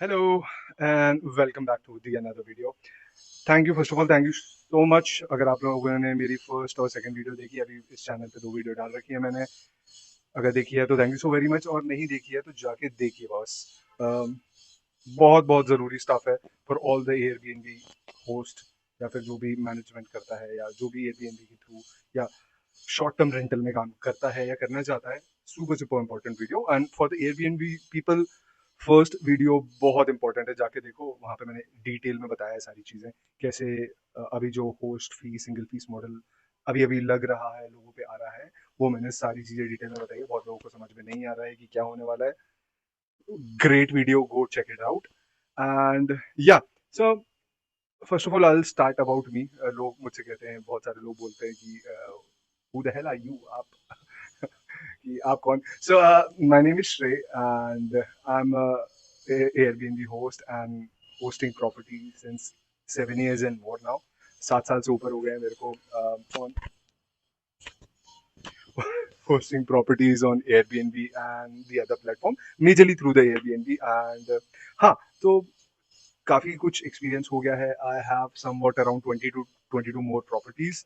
Hello and welcome back to the another video. Thank you first of all, thank you so much. अगर आप लोगों ने मेरी first और सेकंड वीडियो देखी है, अभी इस चैनल पे 2 वीडियो डाल रखी है मैंने। अगर देखी है तो thank you so very much, और नहीं देखी है तो जाके देखिए बॉस। बहुत बहुत ज़रूरी स्टफ है for all the Airbnb host, या फिर जो भी मैनेजमेंट करता है या जो भी एयरबीएनबी के थ्रू या शॉर्ट टर्म रेंटल में काम करता है या करना चाहता है। Super super important video and for the Airbnb people first video बहुत इंपॉर्टेंट है, जाके देखो। वहाँ पे मैंने डिटेल में बताया है सारी चीज़ें, कैसे अभी जो होस्ट फी सिंगल फीस मॉडल अभी अभी लग रहा है, लोगों पे आ रहा है, वो मैंने सारी चीज़ें डिटेल में बताई है। बहुत लोगों को समझ में नहीं आ रहा है कि क्या होने वाला है। Great video, go check it out and ya so first of all I will start about me. लोग मुझसे कहते हैं, बहुत सारे लोग बोलते हैं कि who the hell are you, आप कि आप कौन। So my name is Shrey and I am Airbnb host and hosting property since 7 years and more now. 7 साल से ऊपर हो गए हैं मेरे को on hosting properties on Airbnb and the other platform, majorly through the Airbnb and हाँ, तो काफी कुछ एक्सपीरियंस हो गया है। I have somewhat around 20 to 22 more properties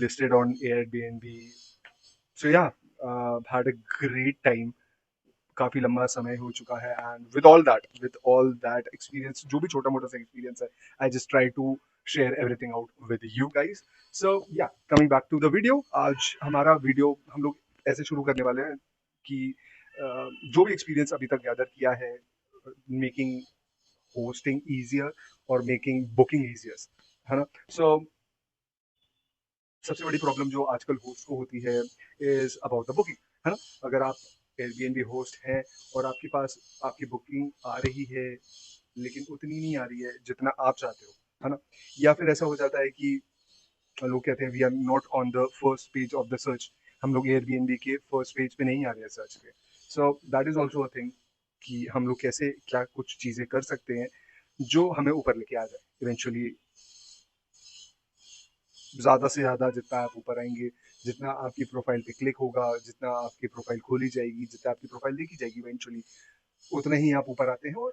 listed on Airbnb. So yeah, had a great time. काफी लंबा समय हो चुका है and with all that experience, जो भी छोटा मोटा सा एक्सपीरियंस है, I just try to share everything out with you guys. So ya, coming back to the video, आज हमारा वीडियो हम लोग ऐसे शुरू करने वाले हैं कि जो भी एक्सपीरियंस अभी तक गैदर किया है, मेकिंग होस्टिंग ईजियर और मेकिंग बुकिंग ईजियर, है ना। सो सबसे बड़ी प्रॉब्लम जो आजकल होस्ट को होती है इज अबाउट द बुकिंग, है ना। अगर आप एयरबीएनबी होस्ट हैं और आपके पास आपकी बुकिंग आ रही है लेकिन उतनी नहीं आ रही है जितना आप चाहते हो, है ना, या फिर ऐसा हो जाता है कि लोग कहते हैं we are not on the first page of the search, हम लोग एयरबीएनबी के फर्स्ट पेज पे नहीं आ रहे हैं सर्च पे। So that is also a thing कि हम लोग कैसे क्या कुछ चीज़ें कर सकते हैं जो हमें ऊपर लेके आ जाए इवेंचुअली। ज़्यादा से ज़्यादा जितना आप ऊपर आएंगे, जितना आपकी प्रोफाइल पे क्लिक होगा, जितना आपकी प्रोफाइल खोली जाएगी, जितना आपकी प्रोफाइल देखी जाएगी इवेंचुअली, उतना ही आप ऊपर आते हैं। और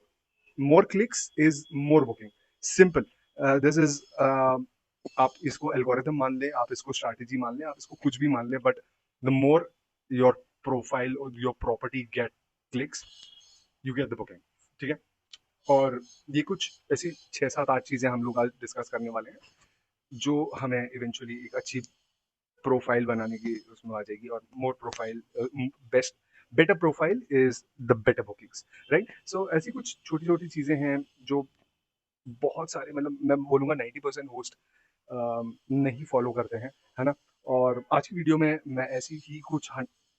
more clicks is more booking, simple. This is आप इसको एल्गोरिथम मान लें, आप इसको स्ट्रैटेजी मान लें, आप इसको कुछ भी मान लें, but the more your profile और your property get clicks, you get the booking. ठीक है। और ये कुछ ऐसी 6 7 8 चीजें हम लोग आज डिस्कस करने वाले हैं जो हमें इवेंचुअली एक अच्छी प्रोफाइल बनाने की उसमें आ जाएगी। और more profile, best better profile is the better bookings, right. So ऐसी कुछ छोटी छोटी चीजें हैं जो बहुत सारे, मतलब मैं बोलूँगा 90% होस्ट नहीं फॉलो करते हैं, है ना। और आज की वीडियो में मैं ऐसी ही कुछ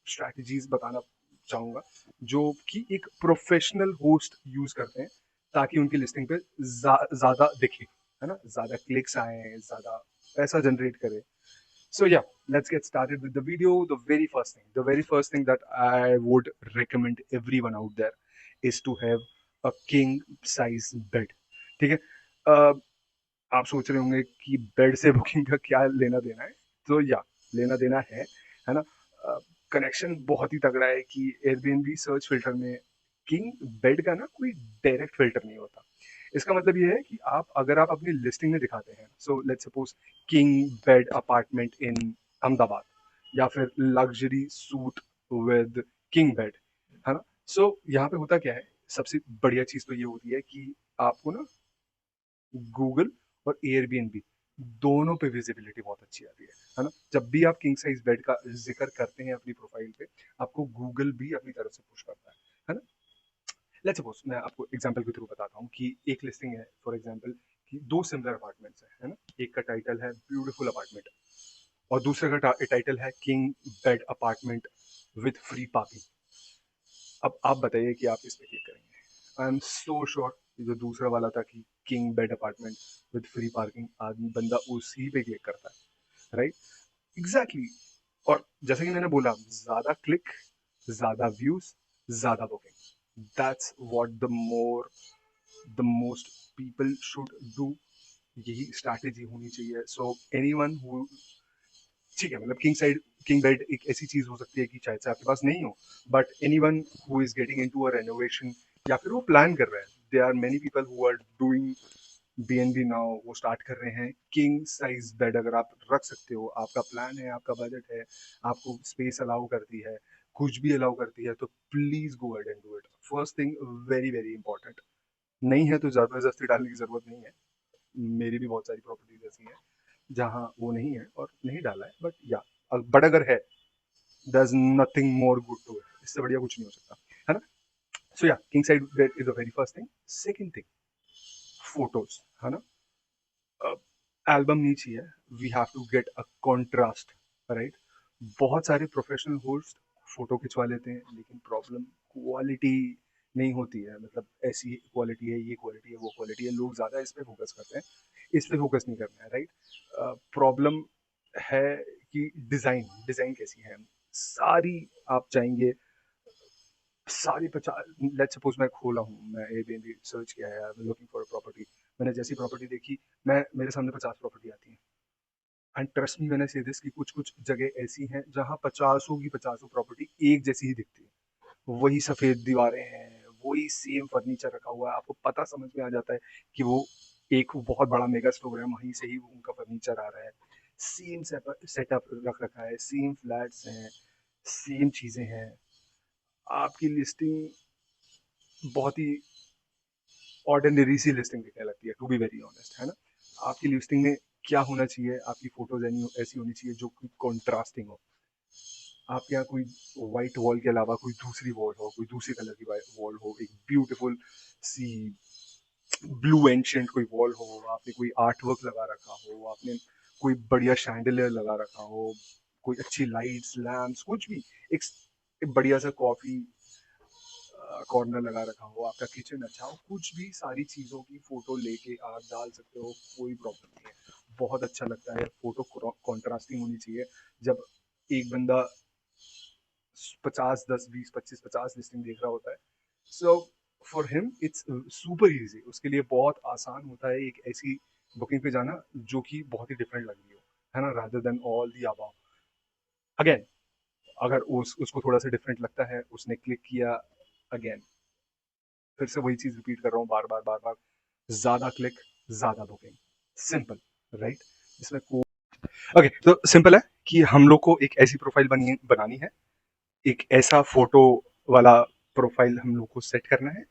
स्ट्रैटेजीज बताना चाहूँगा जो कि एक प्रोफेशनल होस्ट यूज करते हैं, ताकि उनकी लिस्टिंग पे ज़्यादा दिखे, है ना, ज़्यादा क्लिक्स आए, ज़्यादा पैसा जनरेट करे। So yeah, let's get started with the video. The very first thing that I would recommend everyone out there is to have a king size bed. ठीक है। आप सोच रहे होंगे कि बेड से बुकिंग का क्या लेना देना है। तो या, लेना देना है ना। कनेक्शन बहुत ही तगड़ा है कि एयरबीएनबी सर्च फिल्टर में किंग बेड का ना कोई डायरेक्ट फिल्टर नहीं होता। इसका मतलब ये है कि आप, अगर आप अपनी लिस्टिंग में दिखाते हैं, so let's suppose king bed apartment in Ahmedabad, या फिर luxury suit with king bed, है ना। सो यहाँ पे होता क्या है, सबसे बढ़िया चीज तो ये होती है कि आपको ना गूगल और एयरबीएनबी दोनों पे विजिबिलिटी बहुत अच्छी आती है ना। जब भी आप किंग साइज बेड का जिक्र करते हैं अपनी प्रोफाइल पे, आपको गूगल भी अपनी तरफ से पुश करता है ना। लेट्स सपोज मैं आपको एग्जांपल के थ्रू बताता हूँ कि एक लिस्टिंग है फॉर एग्जांपल कि 2 सिमिलर अपार्टमेंट्स हैं, है ना। एक का टाइटल है ब्यूटीफुल अपार्टमेंट और दूसरे का टाइटल है king bed apartment with free parking. अब आप बताइए कि आप इस पे क्लिक करेंगे। आई एम सो श्योर जो दूसरा वाला था कि king bed apartment with free parking, आदमी बंदा उसी पे क्लिक करता है, राइट। Exactly exactly. और जैसे कि मैंने बोला, ज्यादा क्लिक, ज्यादा व्यूज, ज्यादा booking, that's what the most people should do. यही स्ट्रैटेजी होनी चाहिए। सो एनीवन हु, ठीक है, मतलब किंग बेड एक ऐसी चीज हो सकती है कि शायद से आपके पास नहीं हो, but anyone who is getting into a renovation, या फिर वो प्लान कर रहा है, there are many people who are doing BNB now, वो स्टार्ट कर रहे हैं। किंग साइज बेड अगर आप रख सकते हो, आपका प्लान है, आपका बजट है, आपको स्पेस अलाउ करती है, कुछ भी अलाउ करती है, तो please go ahead and do it. First thing, very very important, नहीं है तो जबरदस्ती डालने की जरूरत नहीं है। मेरी भी बहुत सारी प्रॉपर्टीज ऐसी हैं जहाँ वो नहीं है और नहीं डाला है, बट या बट अगर है, there's nothing more good to it, इससे बढ़िया कुछ नहीं हो सकता, है ना। सो या king side bed is the very first thing. Second thing, photos, है ना। एल्बम नहीं चाहिए, we have to get a contrast, right. बहुत सारे प्रोफेशनल होस्ट फोटो खिंचवा लेते हैं, लेकिन प्रॉब्लम क्वालिटी नहीं होती है। मतलब ऐसी क्वालिटी है, ये क्वालिटी है, वो क्वालिटी है, लोग ज़्यादा इस पे फोकस करते हैं, इस पे फोकस नहीं करना है, राइट। प्रॉब्लम है कि डिज़ाइन डिज़ाइन कैसी है। सारी आप चाहेंगे, सारी 50, लेट्स सपोज मैं खोला हूँ, मैं एयरबीएनबी सर्च किया है, लुकिंग फॉर प्रॉपर्टी, मैंने जैसी प्रॉपर्टी देखी, मैं मेरे सामने 50 प्रॉपर्टी आती हैं। And trust me when I से दिस कि कुछ कुछ जगह ऐसी हैं जहाँ 50 की 50 प्रॉपर्टी एक जैसी ही दिखती है। वही सफेद दीवारें हैं, वही सेम फर्नीचर रखा हुआ है, आपको पता समझ में आ जाता है कि वो एक बहुत बड़ा मेगा स्टोर है, वहीं से ही उनका फर्नीचर आ रहा है। सेम सेटअप रख रखा है, सेम फ्लैट्स हैं, सेम चीजें हैं। आपकी लिस्टिंग बहुत ही ऑर्डिनरी सी लिस्टिंग दिखने लगती है, टू बी वेरी ऑनेस्ट, है ना। आपकी लिस्टिंग में क्या होना चाहिए, आपकी फोटोज ऐसी होनी चाहिए जो कि कॉन्ट्रास्टिंग हो। आपके यहाँ कोई व्हाइट वॉल के अलावा कोई दूसरी वॉल हो, कोई दूसरी कलर की वॉल हो, एक ब्यूटीफुल सी ब्लू एंशियंट कोई वॉल हो, आपने कोई आर्ट वर्क लगा रखा हो, आपने कोई बढ़िया शैंडलियर लगा रखा हो, कोई अच्छी लाइट्स लैम्प्स कुछ भी, एक बढ़िया सा कॉफी कॉर्नर लगा रखा हो, आपका किचन अच्छा हो, कुछ भी, सारी चीज़ों की फोटो लेके आप डाल सकते हो, कोई प्रॉब्लम नहीं है। बहुत अच्छा लगता है, फोटो कॉन्ट्रास्टिंग होनी चाहिए। जब एक बंदा 50 10 20 25 50 लिस्टिंग देख रहा होता है, so for him it's super easy, उसके लिए बहुत आसान होता है एक ऐसी बुकिंग पे जाना जो कि बहुत ही डिफरेंट लग रही हो, है ना, rather than all the above. Again, अगर उसको थोड़ा सा डिफरेंट लगता है, उसने क्लिक किया, अगेन फिर से वही चीज रिपीट कर रहा हूँ बार बार बार बार, ज्यादा क्लिक ज्यादा बुकिंग, सिंपल, राइट। इसमें को ओके, तो सिंपल है कि हम लोग को एक ऐसी प्रोफाइल बनानी है, एक ऐसा फोटो वाला प्रोफाइल हम लोग को सेट करना है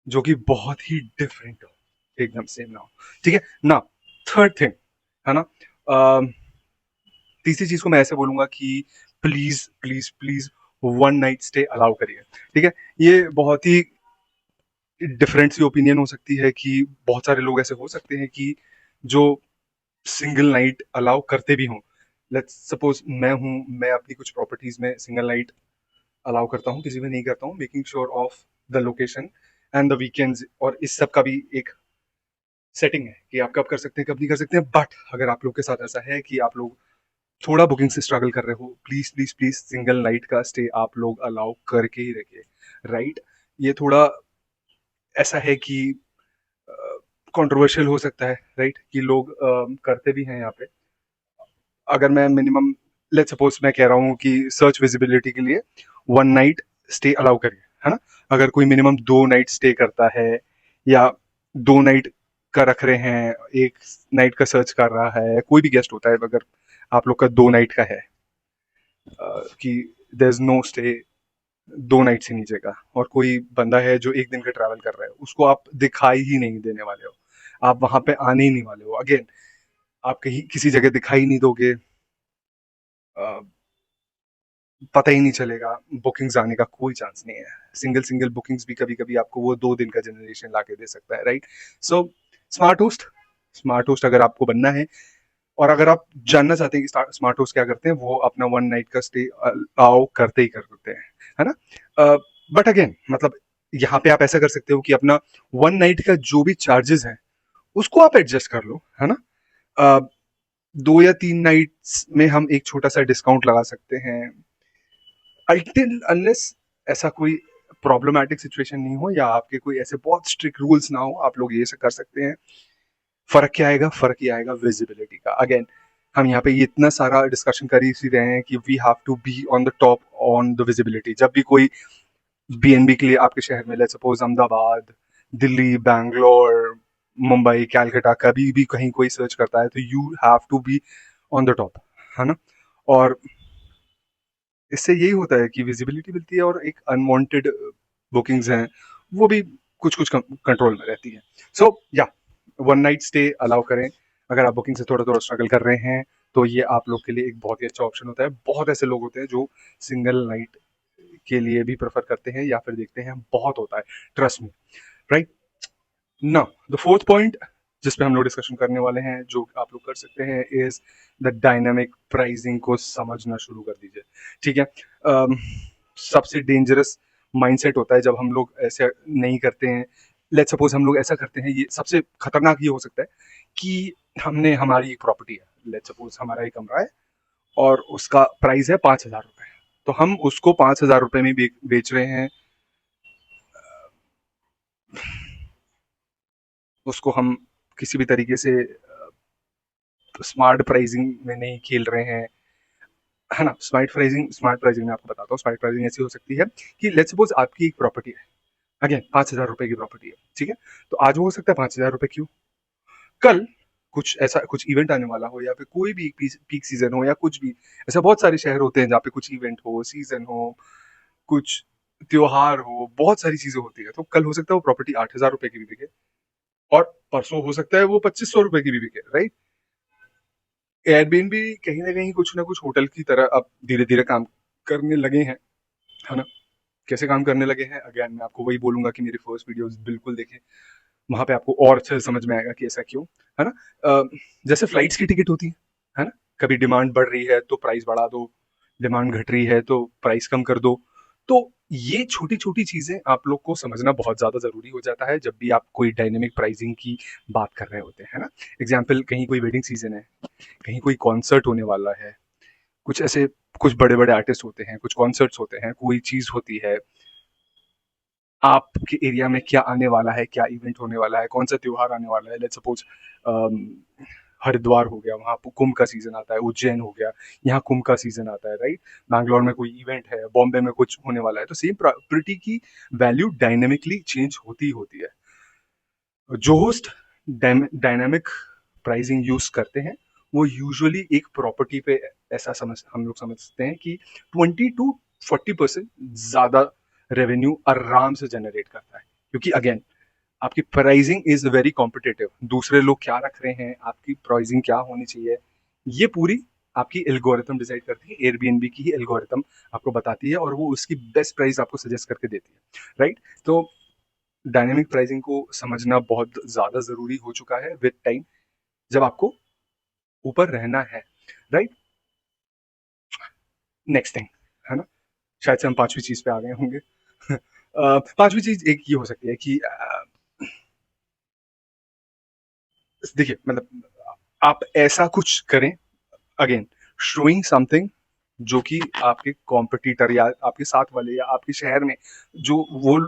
जो कि बहुत ही डिफरेंट हो, एकदम सेम ना हो, ठीक है ना। थर्ड थिंग, है ना, तीसरी चीज को मैं ऐसे बोलूंगा कि please please please one night stay allow करिए, ठीक है। ये बहुत ही डिफरेंट सी ओपिनियन हो सकती है कि बहुत सारे लोग ऐसे हो सकते हैं कि जो सिंगल नाइट अलाउ करते भी हों। लेट्स सपोज मैं अपनी कुछ प्रॉपर्टीज में सिंगल नाइट अलाउ करता हूँ, किसी में नहीं करता हूँ, making sure of the location and the weekends, और इस सब का भी एक सेटिंग है कि आप कब कर सकते हैं, कब नहीं कर सकते हैं। बट अगर आप लोग के साथ ऐसा है कि आप लोग थोड़ा बुकिंग से स्ट्रगल कर रहे हो, please please please single night का स्टे आप लोग अलाउ करके ही रखिए, राइट। ये थोड़ा ऐसा है कि कंट्रोवर्शियल हो सकता है, राइट, कि लोग करते भी हैं यहाँ पे। अगर मैं मिनिमम, लेट्स सपोज मैं कह रहा हूँ कि सर्च विजिबिलिटी के लिए वन नाइट स्टे अलाउ करिए, है ना। अगर कोई मिनिमम 2 नाइट स्टे करता है, या 2 नाइट का रख रहे हैं, एक नाइट का सर्च कर रहा है, कोई भी गेस्ट होता है, अगर आप लोग का 2 नाइट का है, कि there is no stay 2 night से नीचे का, और कोई बंदा है जो एक दिन का ट्रैवल कर रहा है, उसको आप दिखाई ही नहीं देने वाले हो, आप वहां पे आने ही नहीं वाले हो। अगेन, आप कहीं किसी जगह दिखाई नहीं दोगे, पता ही नहीं चलेगा, बुकिंग्स आने का कोई चांस नहीं है। सिंगल सिंगल बुकिंग्स भी कभी कभी आपको वो 2 दिन का जनरेशन ला के दे सकता है, right. So smart host, smart host अगर आपको बनना है, और अगर आप जानना चाहते हैं कि स्मार्ट होस्ट क्या करते हैं, वो अपना वन नाइट का स्टे अलाउ करते ही करते हैं, है ना। बट अगेन, मतलब यहाँ पे आप ऐसा कर सकते हो कि अपना वन नाइट का जो भी चार्जेस है उसको आप एडजस्ट कर लो, है ना। 2 या 3 नाइट्स में हम एक छोटा सा डिस्काउंट लगा सकते हैं, अल्टिल अनलेस ऐसा कोई प्रॉब्लमैटिक सिचुएशन नहीं हो, या आपके कोई ऐसे बहुत स्ट्रिक्ट रूल्स ना हो, आप लोग ये सब कर सकते हैं। फर्क क्या आएगा, फर्क ये आएगा विजिबिलिटी का। अगेन, हम यहाँ पे इतना सारा डिस्कशन कर ही रहे हैं कि we have to be on the top on the visibility. जब भी कोई बीएनबी के लिए आपके शहर में, लेट्स सपोज अहमदाबाद, दिल्ली, बैंगलोर, मुंबई, कैलकाटा, कभी भी कहीं कोई सर्च करता है तो you have to be on the top, है ना। और इससे यही होता है कि विजिबिलिटी मिलती है और एक अनवांटेड बुकिंग्स हैं वो भी कुछ कुछ कंट्रोल में रहती है। सो या वन नाइट स्टे अलाउ करें। अगर आप बुकिंग से थोड़ा थोड़ा स्ट्रगल कर रहे हैं तो ये आप लोग के लिए एक बहुत ही अच्छा ऑप्शन होता है। बहुत ऐसे लोग होते हैं जो सिंगल नाइट के लिए भी प्रेफर करते हैं या फिर देखते हैं, बहुत होता है, ट्रस्ट में, right. Now the fourth point जिस पे हम लोग डिस्कशन करने वाले हैं जो आप लोग कर सकते हैं इज द डायनामिक प्राइसिंग को समझना शुरू कर दीजिए। ठीक है। सबसे डेंजरस माइंडसेट होता है जब हम लोग ऐसे नहीं करते हैं। लेट्स सपोज हम लोग ऐसा करते हैं, ये सबसे खतरनाक ये हो सकता है कि हमने हमारी एक प्रॉपर्टी है, लेट्स सपोज हमारा एक कमरा है और उसका प्राइस है 5,000 रुपए, तो हम उसको 5,000 रुपए में बेच रहे हैं। उसको हम किसी भी तरीके से स्मार्ट प्राइसिंग में नहीं खेल रहे हैं, है ना। स्मार्ट प्राइसिंग में आपको बताता हूँ। स्मार्ट प्राइसिंग ऐसी हो सकती है कि लेट्स सपोज आपकी एक प्रॉपर्टी है, अगेन 5,000 रुपए की प्रॉपर्टी है, ठीक है। तो आज वो हो सकता है 5,000 रुपए, क्यों, कल कुछ ऐसा कुछ इवेंट आने वाला हो या फिर कोई भी पीक सीजन हो या कुछ भी, ऐसा बहुत सारे शहर होते हैं जहाँ पे कुछ इवेंट हो, सीजन हो, कुछ त्योहार हो, बहुत सारी चीजें होती है। तो कल हो सकता है वो प्रॉपर्टी 8,000 रुपए की भी बिके और परसों हो सकता है वो 2,500 रुपए की भी बिके, राइट। एयरबीएनबी कहीं ना कुछ होटल की तरह अब धीरे धीरे काम करने लगे हैं, है ना। कैसे काम करने लगे हैं, अगेन मैं आपको वही बोलूंगा कि मेरी फर्स्ट वीडियोस बिल्कुल देखें, वहां पे आपको और अच्छे से समझ में आएगा कि ऐसा क्यों, है ना। जैसे फ्लाइट्स की टिकट होती है ना, कभी डिमांड बढ़ रही है तो प्राइस बढ़ा दो, डिमांड घट रही है तो प्राइस कम कर दो। तो ये छोटी छोटी चीजें आप लोग को समझना बहुत ज्यादा जरूरी हो जाता है जब भी आप कोई डायनेमिक प्राइसिंग की बात कर रहे होते हैं, है ना। एग्जाम्पल, कहीं कोई वेडिंग सीजन है, कहीं कोई कॉन्सर्ट होने वाला है, कुछ ऐसे कुछ बड़े बड़े आर्टिस्ट होते हैं, कुछ कॉन्सर्ट्स होते हैं, कोई चीज होती है, आपके एरिया में क्या आने वाला है, क्या इवेंट होने वाला है, कौन सा त्योहार आने वाला है। लेट्स सपोज हरिद्वार हो गया, वहाँ कुंभ का सीजन आता है, उज्जैन हो गया, यहाँ कुंभ का सीजन आता है, राइट। बैंगलोर में कोई इवेंट है, बॉम्बे में कुछ होने वाला है, तो सेम प्रॉपर्टी की वैल्यू डायनेमिकली चेंज होती होती है। जो होस्ट डायनामिक प्राइसिंग यूज करते हैं वो यूजुअली एक प्रॉपर्टी पे ऐसा हम लोग समझते हैं कि 20 to 40% ज्यादा रेवेन्यू आराम से जनरेट करता है, क्योंकि अगेन आपकी प्राइसिंग इज वेरी कॉम्पिटिटिव। दूसरे लोग क्या रख रहे हैं, आपकी प्राइसिंग क्या होनी चाहिए, ये पूरी आपकी एल्गोरिथम डिसाइड करती है। एयरबीएनबी की ही एल्गोरिथम आपको बताती है और वो उसकी बेस्ट प्राइस आपको सजेस्ट करके देती है, राइट। तो डायनेमिक प्राइसिंग को समझना बहुत ज्यादा जरूरी हो चुका है विद टाइम, जब आपको ऊपर रहना है, राइट। नेक्स्ट थिंग, है ना, शायद से हम पांचवी चीज पे आ गए होंगे। पांचवी चीज एक ये हो सकती है कि देखिए, मतलब आप ऐसा कुछ करें, अगेन शोइंग समथिंग जो कि आपके कॉम्पिटिटर या आपके साथ वाले या आपके शहर में जो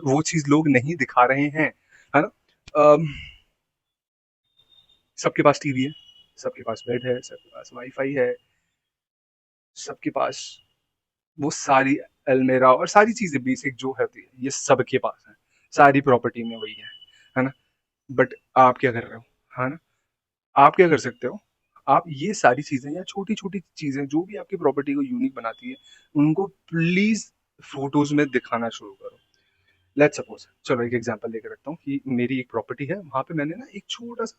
वो चीज लोग नहीं दिखा रहे हैं, है ना। अम, सबके पास टीवी है, सबके पास बेड है, सबके पास वाईफाई है, सबके पास वो सारी अलमेरा और सारी चीजें बेसिक जो होती है ये सबके पास है, सारी प्रॉपर्टी में वही है ना। बट आप क्या कर रहे हो, है ना। आप क्या कर सकते हो, आप ये सारी चीजें या छोटी छोटी चीजें जो भी आपकी प्रॉपर्टी को यूनिक बनाती है उनको प्लीज फोटोज में दिखाना शुरू करो। लेट्स सपोज, चलो एक एग्जांपल लेकर रखता हूँ कि मेरी एक प्रॉपर्टी है, वहां पे मैंने ना एक छोटा सा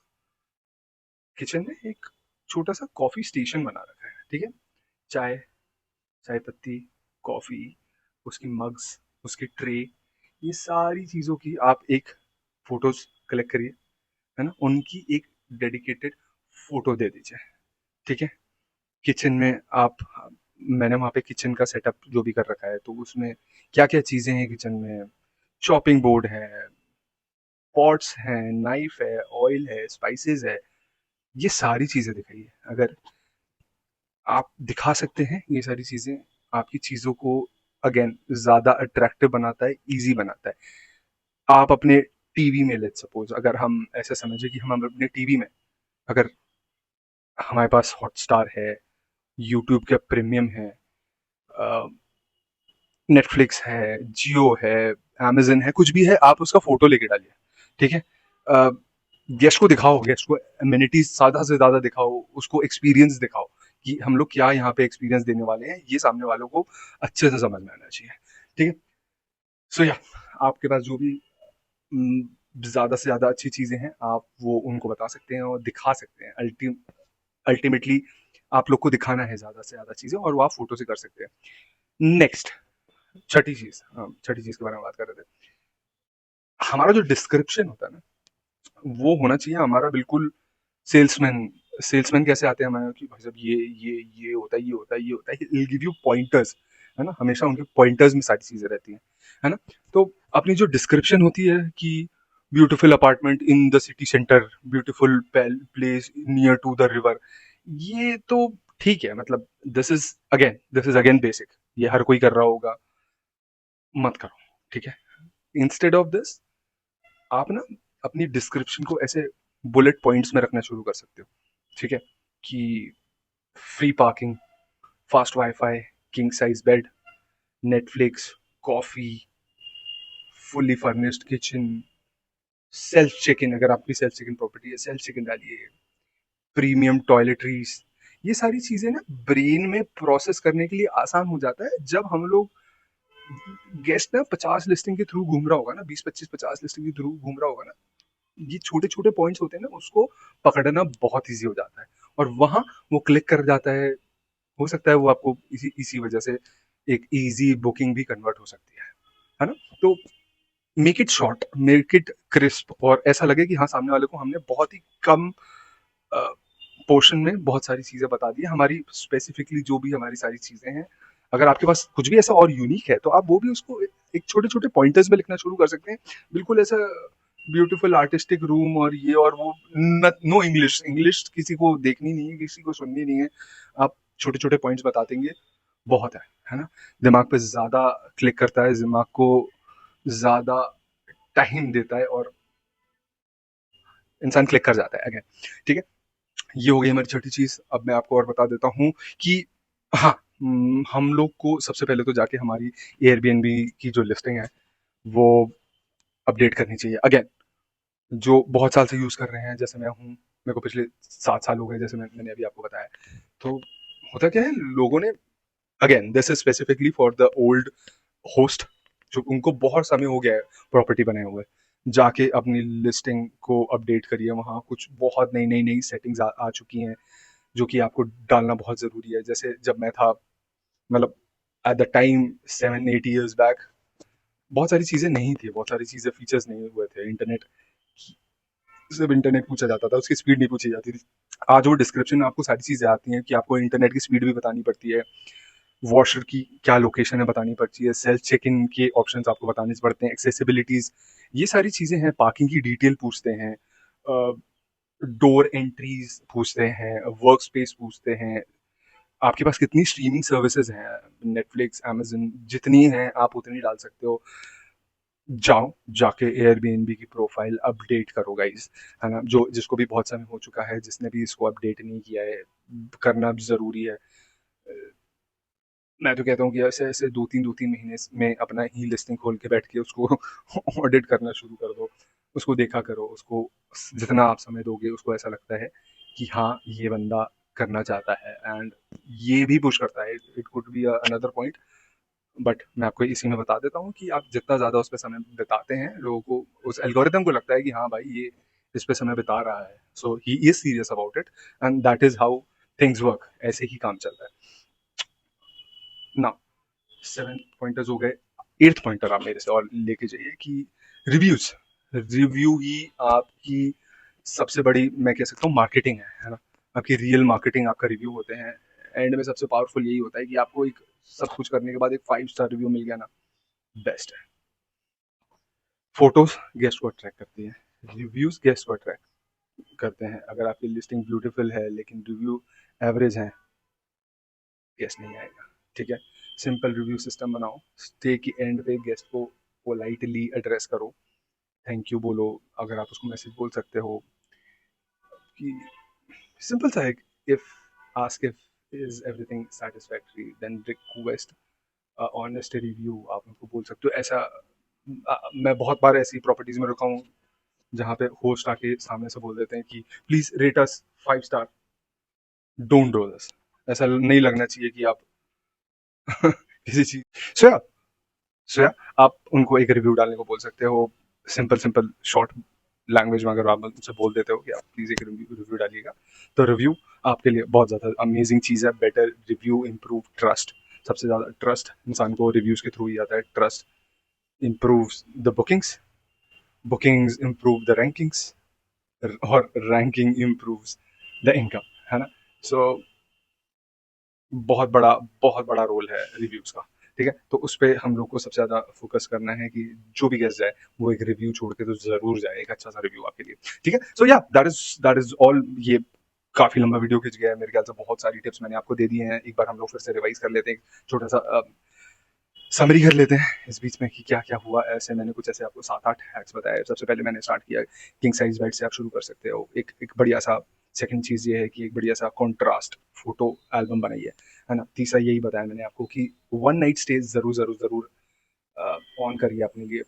किचन में एक छोटा सा कॉफी स्टेशन बना रखा है, ठीक है। चाय, चाय पत्ती, कॉफी, उसकी मग्स, उसकी ट्रे, ये सारी चीजों की आप एक फोटोज कलेक्ट करिए, है ना, उनकी एक डेडिकेटेड फोटो दे दीजिए, ठीक है। किचन में आप, मैंने वहाँ पे किचन का सेटअप जो भी कर रखा है तो उसमें क्या क्या चीजें हैं किचन में, चॉपिंग बोर्ड है, पॉट्स हैं, नाइफ है, ऑयल है, स्पाइसेस है, ये सारी चीजें दिखाइए। अगर आप दिखा सकते हैं ये सारी चीजें, आपकी चीजों को अगेन ज्यादा अट्रैक्टिव बनाता है, इजी बनाता है। आप अपने टीवी में, लेट्स सपोज अगर हम ऐसा समझे कि हम अपने टीवी में, अगर हमारे पास हॉटस्टार है, यूट्यूब का प्रीमियम है, नेटफ्लिक्स है, जियो है, अमेजन है, कुछ भी है, आप उसका फोटो लेके डालिए, ठीक है। गेस्ट को दिखाओ, गेस्ट को एमिनिटीज ज़्यादा से ज़्यादा दिखाओ, उसको एक्सपीरियंस दिखाओ कि हम लोग क्या यहाँ पे एक्सपीरियंस देने वाले हैं, ये सामने वालों को अच्छे से समझ में आना चाहिए। ठीक है। सो या आपके पास जो भी ज़्यादा से ज़्यादा अच्छी चीज़ें हैं, आप वो उनको बता सकते हैं और दिखा सकते हैं। अल्टीमेटली आप लोग को दिखाना है ज़्यादा से ज़्यादा चीज़ें, और वो आप फोटो से कर सकते हैं। नेक्स्ट, छठी चीज़, छठी चीज़ के बारे में बात कर रहे थे। हमारा जो डिस्क्रिप्शन होता है ना, वो होना चाहिए हमारा बिल्कुल सेल्समैन। सेल्समैन कैसे आते हैं हमारे कि भाई साहब ये होता है, ये होता है, ये होता है, विल गिव यू पॉइंटर्स, है ना, हमेशा उनके पॉइंटर्स में सारी चीजें रहती हैं, है ना। तो अपनी जो डिस्क्रिप्शन होती है कि beautiful apartment in the city centre, beautiful place near to the river, ये तो ठीक है, मतलब दिस इज अगेन बेसिक, ये हर कोई कर रहा होगा, मत करो। ठीक है। इंस्टेड ऑफ दिस, आप ना अपनी डिस्क्रिप्शन को ऐसे बुलेट पॉइंट्स में रखना शुरू कर सकते हो। ठीक है। कि free parking, fast wifi, king size bed, Netflix, coffee, fully furnished kitchen, self check in, अगर आपकी सेल्फ चेक इन प्रॉपर्टी है सेल्फ चेक इन डालिए, प्रीमियम टॉयलेटरीज। ये सारी चीजें ना ब्रेन में प्रोसेस करने के लिए आसान हो जाता है। जब हम लोग, गेस्ट ना 50 लिस्टिंग के थ्रू घूम रहा होगा ना, 20 25 50 लिस्टिंग के थ्रू घूम रहा होगा ना, ये छोटे छोटे पॉइंट्स होते हैं ना, उसको पकड़ना बहुत ईजी हो जाता है, और वहां वो क्लिक कर जाता है। हो सकता है वो आपको इसी इसी वजह से एक इजी बुकिंग भी कन्वर्ट हो सकती है ना। तो make it short, make it crisp, और ऐसा लगे कि हाँ, सामने वाले को हमने बहुत ही कम पोर्शन में बहुत सारी चीजें बता दी है, हमारी स्पेसिफिकली जो भी हमारी सारी चीजें हैं। अगर आपके पास कुछ भी ऐसा और यूनिक है, तो आप वो भी उसको एक छोटे छोटे पॉइंटर्स में लिखना शुरू कर सकते हैं। बिल्कुल ऐसा ब्यूटीफुल आर्टिस्टिक रूम और ये और वो, नो इंग्लिश, इंग्लिश किसी को देखनी नहीं है, किसी को सुननी नहीं है। आप छोटे छोटे पॉइंट्स बता देंगे, बहुत है ना। दिमाग पे ज्यादा क्लिक करता है, दिमाग को ज्यादा टाइम देता है, और इंसान क्लिक कर जाता है अगेन। ठीक है। ये हो गई हमारी छठी चीज। अब मैं आपको और बता देता हूँ कि हाँ, हम लोग को सबसे पहले तो जाके हमारी एयरबीएनबी की जो लिस्टिंग है वो अपडेट करनी चाहिए अगेन। जो बहुत साल से यूज कर रहे हैं, जैसे मैं हूँ, मेरे को पिछले 7 साल हो गए, जैसे मैंने अभी आपको बताया। तो होता क्या है, लोगों ने, again this is specifically for the old host, जो उनको बहुत समय हो गया है प्रॉपर्टी बनाए हुए, जाके अपनी लिस्टिंग को अपडेट करिए। वहाँ कुछ बहुत नई नई नई सेटिंग्स आ चुकी हैं, जो कि आपको डालना बहुत ज़रूरी है। जैसे जब मैं था, मतलब at the time 7 8 years back, बहुत सारी चीज़ें नहीं थी, बहुत सारी चीज़ें फीचर्स नहीं हुए थे। इंटरनेट, सिर्फ इंटरनेट पूछा जाता था, उसकी स्पीड नहीं पूछी जाती थी। आज वो डिस्क्रिप्शन में आपको सारी चीज़ें आती हैं कि आपको इंटरनेट की स्पीड भी बतानी पड़ती है, वॉशर की क्या लोकेशन है बतानी पड़ती है, सेल्फ चेक इन के ऑप्शंस आपको बताने पड़ते हैं, एक्सेसिबिलिटीज़, ये सारी चीज़ें हैं। पार्किंग की डिटेल पूछते हैं, डोर एंट्रीज पूछते हैं, वर्क स्पेस पूछते हैं, आपके पास कितनी स्ट्रीमिंग सर्विसेज हैं, नेटफ्लिक्स, अमेजन, जितनी हैं आप उतनी डाल सकते हो। जाओ, जाके एयरबीएनबी की प्रोफाइल अपडेट करो गाइस, है ना। जो जिसको भी बहुत समय हो चुका है, जिसने भी इसको अपडेट नहीं किया है, करना भी ज़रूरी है। मैं तो कहता हूँ कि ऐसे ऐसे 2 3 महीने में अपना ही लिस्टिंग खोल के बैठ के उसको ऑडिट करना शुरू कर दो, उसको देखा करो, उसको जितना आप समय दोगे उसको ऐसा लगता है कि हाँ, ये बंदा करना चाहता है, एंड ये भी पुश करता है। It could be another point, but मैं आपको इसी में बता देता हूँ कि आप जितना ज़्यादा उस पर समय बिताते हैं, लोगों को, उस एल्गोरिदम को लगता है कि हाँ भाई, ये इस पे समय बिता रहा है, so he is serious about it, and that is how things work. ऐसे ही काम चलता है ना। 7 पॉइंटर्स हो गए। 8th पॉइंटर आप मेरे से और लेके जाइए कि रिव्यूज। रिव्यू ही आपकी सबसे बड़ी, मैं कह सकता हूँ, मार्केटिंग है ना। आपकी रियल मार्केटिंग आपका रिव्यू होते हैं। एंड में सबसे पावरफुल यही होता है कि आपको एक, सब कुछ करने के बाद एक 5 स्टार रिव्यू मिल गया ना, बेस्ट है। फोटोज गेस्ट को अट्रैक्ट करती है, रिव्यूज गेस्ट को अट्रैक्ट करते हैं। अगर आपकी लिस्टिंग ब्यूटीफुल है लेकिन रिव्यू एवरेज है, गेस्ट नहीं आएगा। ठीक है। सिंपल रिव्यू सिस्टम बनाओ, स्टे की एंड पे गेस्ट को पोलाइटली एड्रेस करो, थैंक यू बोलो, अगर आप उसको मैसेज बोल सकते हो कि सिंपल सा है, if ask if is everything satisfactory, then request honest review, आप उनको बोल सकते हो ऐसा। मैं बहुत बार ऐसी प्रॉपर्टीज में रुका हूँ, जहाँ पे होस्ट आके सामने से बोल देते हैं कि please rate us 5 star, don't do this. ऐसा नहीं लगना चाहिए कि आप किसी चीज। सो सो या आप उनको एक रिव्यू डालने को बोल सकते हो, सिंपल सिंपल शॉर्ट लैंग्वेज में अगर आप उनसे बोल देते हो कि आप प्लीज एक रिव्यू डालिएगा, तो रिव्यू आपके लिए बहुत ज़्यादा अमेजिंग चीज़ है। Better review improve trust. सबसे ज़्यादा ट्रस्ट इंसान को रिव्यूज़ के थ्रू ही आता है। Trust improves the bookings, bookings improve the rankings, और रैंकिंग इम्प्रूव्स द इनकम, है ना। सो बहुत बड़ा रोल है रिव्यूज का। ठीक है, तो उस पर हम लोग को सबसे ज़्यादा फोकस करना है कि जो भी गेस्ट जाए वो एक रिव्यू छोड़ के तो ज़रूर जाए, एक अच्छा सा रिव्यू आपके लिए। ठीक है, सो या दैट इज ऑल। ये काफ़ी लंबा वीडियो खिंच गया है मेरे ख्याल से, बहुत सारी टिप्स मैंने आपको दे दी हैं। एक बार हम लोग फिर से रिवाइज कर लेते हैं, छोटा सा समरी कर लेते हैं इस बीच में कि क्या क्या हुआ। ऐसे मैंने कुछ ऐसे आपको 7-8 हैक्स बताए। सबसे पहले मैंने स्टार्ट किया किंग साइज बेड से आप शुरू कर सकते हो। एक बढ़िया सा सेकंड चीज़ ये है कि एक बढ़िया सा कॉन्ट्रास्ट फोटो एल्बम बनाइए, है ना। तीसरा यही बताया मैंने आपको कि वन नाइट स्टेज ज़रूर ज़रूर ज़रूर ऑन करिए अपने लिए।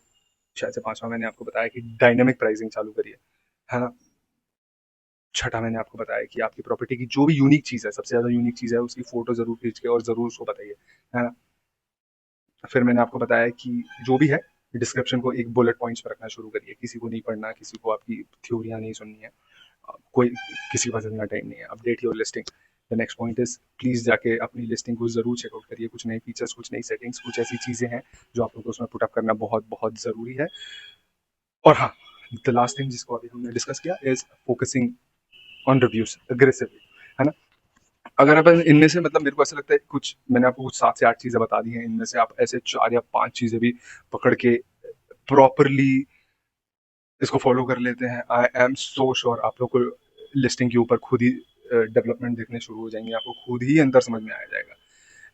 शायद से पांचवा मैंने आपको बताया कि डायनेमिक प्राइसिंग चालू करिए, है ना। छठा मैंने आपको बताया कि आपकी प्रॉपर्टी की जो भी यूनिक चीज़ है, सबसे ज़्यादा यूनिक चीज़ है, उसकी फोटो ज़रूर खींच के और ज़रूर उसको बताइए, है ना। फिर मैंने आपको बताया कि जो भी है डिस्क्रिप्शन को एक बुलेट पॉइंट्स पर रखना शुरू करिए। किसी को नहीं पढ़ना, किसी को आपकी थ्योरियाँ नहीं सुननी है, कोई किसी के पास इतना टाइम नहीं है। Update your listing. The next point is please जाके अपनी लिस्टिंग को ज़रूर चेकआउट करिए। कुछ नए फीचर्स, कुछ नई सेटिंग्स, कुछ ऐसी चीज़ें हैं जो आप लोग को उसमें पुटअप करना बहुत बहुत ज़रूरी है। और हाँ, द लास्ट थिंग जिसको अभी हमने डिस्कस किया is focusing on reviews aggressively, है ना। अगर अपन इनमें से मतलब मेरे को ऐसा लगता है कुछ मैंने आपको कुछ 7 से 8 चीज़ें बता दी हैं, इनमें से आप ऐसे 4 या 5 चीज़ें भी पकड़ के प्रॉपरली इसको फॉलो कर लेते हैं, आई एम सो श्योर आप लोग को लिस्टिंग के ऊपर खुद ही डेवलपमेंट देखने शुरू हो जाएंगे, आपको खुद ही अंदर समझ में आ जाएगा,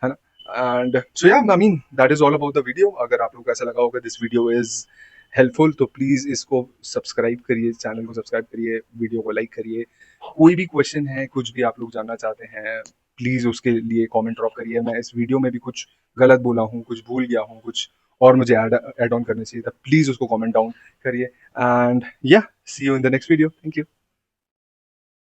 है ना। एंड सो या I mean that is all about the video. अगर आप लोग को ऐसा लगा होगा दिस वीडियो इज हेल्पफुल तो प्लीज़ इसको सब्सक्राइब करिए, चैनल को सब्सक्राइब करिए, वीडियो को लाइक करिए। कोई भी क्वेश्चन है, कुछ भी आप लोग जानना चाहते हैं, प्लीज़ उसके लिए कमेंट ड्रॉप करिए। मैं इस वीडियो में भी कुछ गलत बोला हूँ, कुछ भूल गया हूँ, कुछ और मुझे ऐड ऑन करना चाहिए था, प्लीज़ उसको कमेंट डाउन करिए। And ya see you in the next video. Thank you.